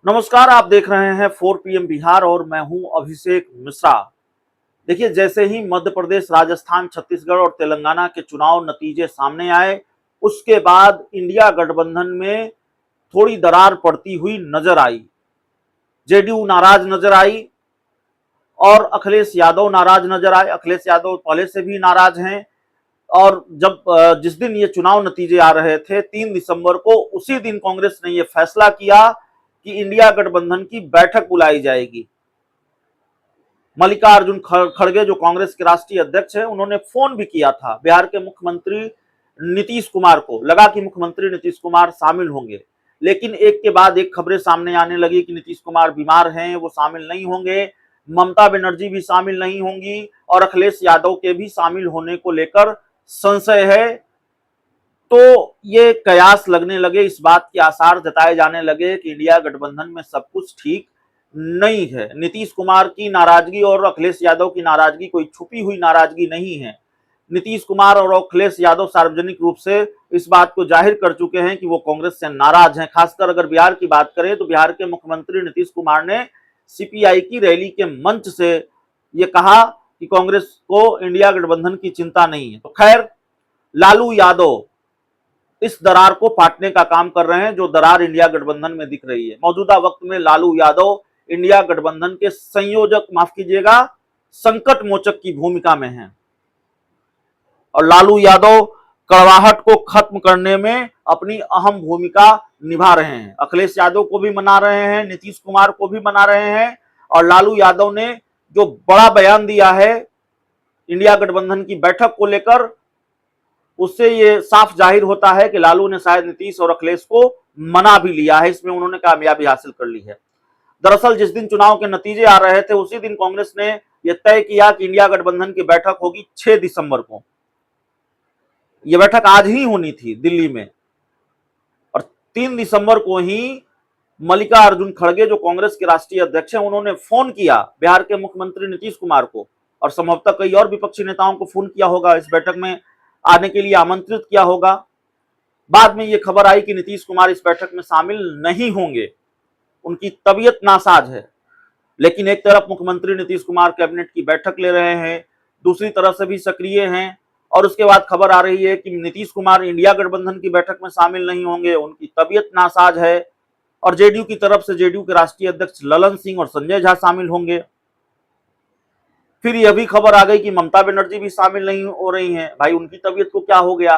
नमस्कार, आप देख रहे हैं 4 PM बिहार और मैं हूं अभिषेक मिश्रा। देखिए, जैसे ही मध्य प्रदेश, राजस्थान, छत्तीसगढ़ और तेलंगाना के चुनाव नतीजे सामने आए, उसके बाद इंडिया गठबंधन में थोड़ी दरार पड़ती हुई नजर आई। जेडीयू नाराज नजर आई और अखिलेश यादव नाराज नजर आए। अखिलेश यादव पहले से भी नाराज हैं और जब जिस दिन ये चुनाव नतीजे आ रहे थे 3 दिसंबर को, उसी दिन कांग्रेस ने यह फैसला किया कि इंडिया गठबंधन की बैठक बुलाई जाएगी। मल्लिकार्जुन खड़गे जो कांग्रेस के राष्ट्रीय अध्यक्ष हैं, उन्होंने फोन भी किया था बिहार के मुख्यमंत्री नीतीश कुमार को। लगा कि मुख्यमंत्री नीतीश कुमार शामिल होंगे, लेकिन एक के बाद एक खबरें सामने आने लगी कि नीतीश कुमार बीमार हैं, वो शामिल नहीं होंगे। ममता बनर्जी भी शामिल नहीं होंगी और अखिलेश यादव के भी शामिल होने को लेकर संशय है। तो ये कयास लगने लगे, इस बात के आसार जताए जाने लगे कि इंडिया गठबंधन में सब कुछ ठीक नहीं है। नीतीश कुमार की नाराजगी और अखिलेश यादव की नाराजगी कोई छुपी हुई नाराजगी नहीं है। नीतीश कुमार और अखिलेश यादव सार्वजनिक रूप से इस बात को जाहिर कर चुके हैं कि वो कांग्रेस से नाराज हैं। खासकर अगर बिहार की बात करें तो बिहार के मुख्यमंत्री नीतीश कुमार ने सीपीआई की रैली के मंच से ये कहा कि कांग्रेस को इंडिया गठबंधन की चिंता नहीं है। तो खैर, लालू यादव इस दरार को पाटने का काम कर रहे हैं, जो दरार इंडिया गठबंधन में दिख रही है। मौजूदा वक्त में लालू यादव इंडिया गठबंधन के संयोजक, माफ कीजिएगा, संकट मोचक की भूमिका में हैं और लालू यादव कड़वाहट को खत्म करने में अपनी अहम भूमिका निभा रहे हैं। अखिलेश यादव को भी मना रहे हैं, नीतीश कुमार को भी मना रहे हैं और लालू यादव ने जो बड़ा बयान दिया है इंडिया गठबंधन की बैठक को लेकर, उससे ये साफ जाहिर होता है कि लालू ने शायद नीतीश और अखिलेश को मना भी लिया है। इसमें उन्होंने कामयाबी हासिल कर ली है। दरअसल जिस दिन चुनाव के नतीजे आ रहे थे, उसी दिन कांग्रेस ने यह तय किया कि इंडिया गठबंधन की बैठक होगी 6 दिसंबर को। यह बैठक आज ही होनी थी दिल्ली में और 3 दिसंबर को ही मल्लिकार्जुन खड़गे जो कांग्रेस के राष्ट्रीय अध्यक्ष हैं, उन्होंने फोन किया बिहार के मुख्यमंत्री नीतीश कुमार को और संभवतः कई और विपक्षी नेताओं को फोन किया होगा, इस बैठक में आने के लिए आमंत्रित किया होगा। बाद में यह खबर आई कि नीतीश कुमार इस बैठक में शामिल नहीं होंगे, उनकी तबीयत नासाज है। लेकिन एक तरफ मुख्यमंत्री नीतीश कुमार कैबिनेट की बैठक ले रहे हैं, दूसरी तरफ से भी सक्रिय हैं और उसके बाद खबर आ रही है कि नीतीश कुमार इंडिया गठबंधन की बैठक में शामिल नहीं होंगे, उनकी तबीयत नासाज है। और जेडीयू की तरफ से जेडीयू के राष्ट्रीय अध्यक्ष ललन सिंह और संजय झा शामिल होंगे। फिर यह भी खबर आ गई कि ममता बनर्जी भी शामिल नहीं हो रही हैं, भाई उनकी तबीयत को क्या हो गया।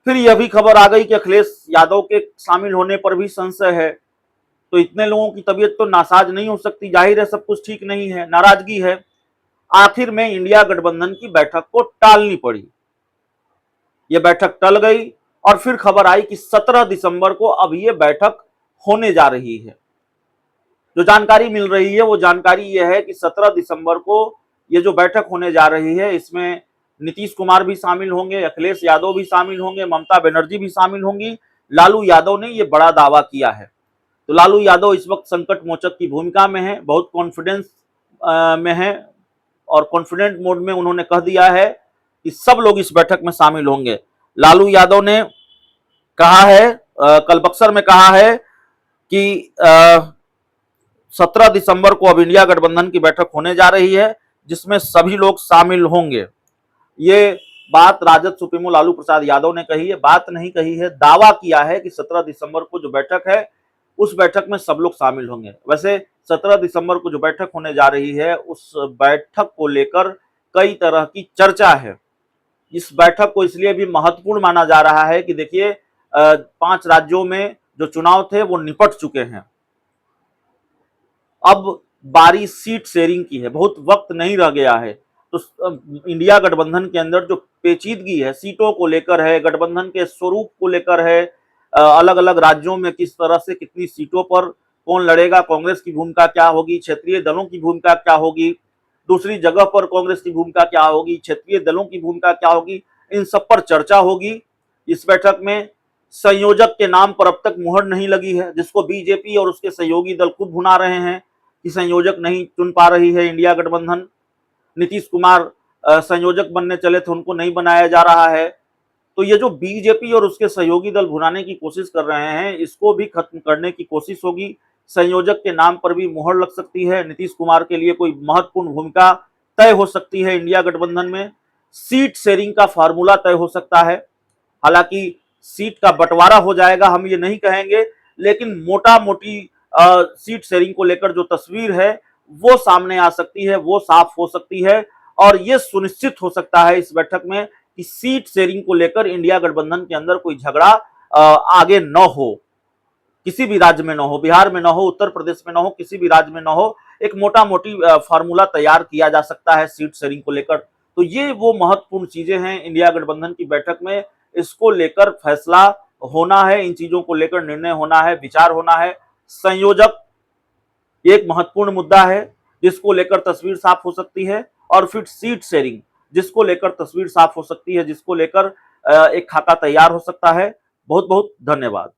फिर यह भी खबर आ गई कि अखिलेश यादव के शामिल होने पर भी संशय है। तो इतने लोगों की तबीयत तो नासाज नहीं हो सकती, जाहिर है सब कुछ ठीक नहीं है, नाराजगी है। आखिर में इंडिया गठबंधन की बैठक को टालनी पड़ी। यह बैठक टल गई और फिर खबर आई कि 17 दिसंबर को अब यह बैठक होने जा रही है। जो जानकारी मिल रही है वो जानकारी यह है कि 17 दिसंबर को ये जो बैठक होने जा रही है, इसमें नीतीश कुमार भी शामिल होंगे, अखिलेश यादव भी शामिल होंगे, ममता बनर्जी भी शामिल होंगी। लालू यादव ने यह बड़ा दावा किया है। तो लालू यादव इस वक्त संकट मोचक की भूमिका में है, बहुत कॉन्फिडेंस में है और कॉन्फिडेंट मोड में उन्होंने कह दिया है कि सब लोग इस बैठक में शामिल होंगे। लालू यादव ने कहा है, कल बक्सर में कहा है कि 17 दिसंबर को अब इंडिया गठबंधन की बैठक होने जा रही है, जिसमें सभी लोग शामिल होंगे। ये बात राजद सुप्रीमो लालू प्रसाद यादव ने कही है, बात नहीं कही है, दावा किया है कि 17 दिसंबर को जो बैठक है उस बैठक में सब लोग शामिल होंगे। वैसे 17 दिसंबर को जो बैठक होने जा रही है, उस बैठक को लेकर कई तरह की चर्चा है। इस बैठक को इसलिए भी महत्वपूर्ण माना जा रहा है कि देखिए, 5 राज्यों में जो चुनाव थे वो निपट चुके हैं। अब बारी सीट शेयरिंग की है, बहुत वक्त नहीं रह गया है। तो इंडिया गठबंधन के अंदर जो पेचीदगी है, सीटों को लेकर है, गठबंधन के स्वरूप को लेकर है, अलग अलग राज्यों में किस तरह से कितनी सीटों पर कौन लड़ेगा, कांग्रेस की भूमिका क्या होगी, क्षेत्रीय दलों की भूमिका क्या होगी, दूसरी जगह पर कांग्रेस की भूमिका क्या होगी, क्षेत्रीय दलों की भूमिका क्या होगी, इन सब पर चर्चा होगी। इस बैठक में संयोजक के नाम पर अब तक मुहर नहीं लगी है, जिसको बीजेपी और उसके सहयोगी दल खूब भुना रहे हैं कि संयोजक नहीं चुन पा रही है इंडिया गठबंधन। नीतीश कुमार संयोजक बनने चले थे, उनको नहीं बनाया जा रहा है। तो ये जो बीजेपी और उसके सहयोगी दल भुनाने की कोशिश कर रहे हैं, इसको भी खत्म करने की कोशिश होगी। संयोजक के नाम पर भी मुहर लग सकती है। नीतीश कुमार के लिए कोई महत्वपूर्ण भूमिका तय हो सकती है इंडिया गठबंधन में। सीट शेयरिंग का फार्मूला तय हो सकता है। हालांकि सीट का बंटवारा हो जाएगा हम ये नहीं कहेंगे, लेकिन मोटा मोटी सीट शेयरिंग को लेकर जो तस्वीर है वो सामने आ सकती है, वो साफ हो सकती है। और ये सुनिश्चित हो सकता है इस बैठक में कि सीट शेयरिंग को लेकर इंडिया गठबंधन के अंदर कोई झगड़ा आगे न हो, किसी भी राज्य में न हो, बिहार में न हो, उत्तर प्रदेश में न हो, किसी भी राज्य में न हो। एक मोटा मोटी फार्मूला तैयार किया जा सकता है सीट शेयरिंग को लेकर। तो ये वो महत्वपूर्ण चीजें हैं इंडिया गठबंधन की बैठक में। इसको लेकर फैसला होना है, इन चीजों को लेकर निर्णय होना है, विचार होना है। संयोजक एक महत्वपूर्ण मुद्दा है जिसको लेकर तस्वीर साफ हो सकती है, और फिर सीट शेयरिंग जिसको लेकर तस्वीर साफ हो सकती है, जिसको लेकर एक खाका तैयार हो सकता है। बहुत बहुत धन्यवाद।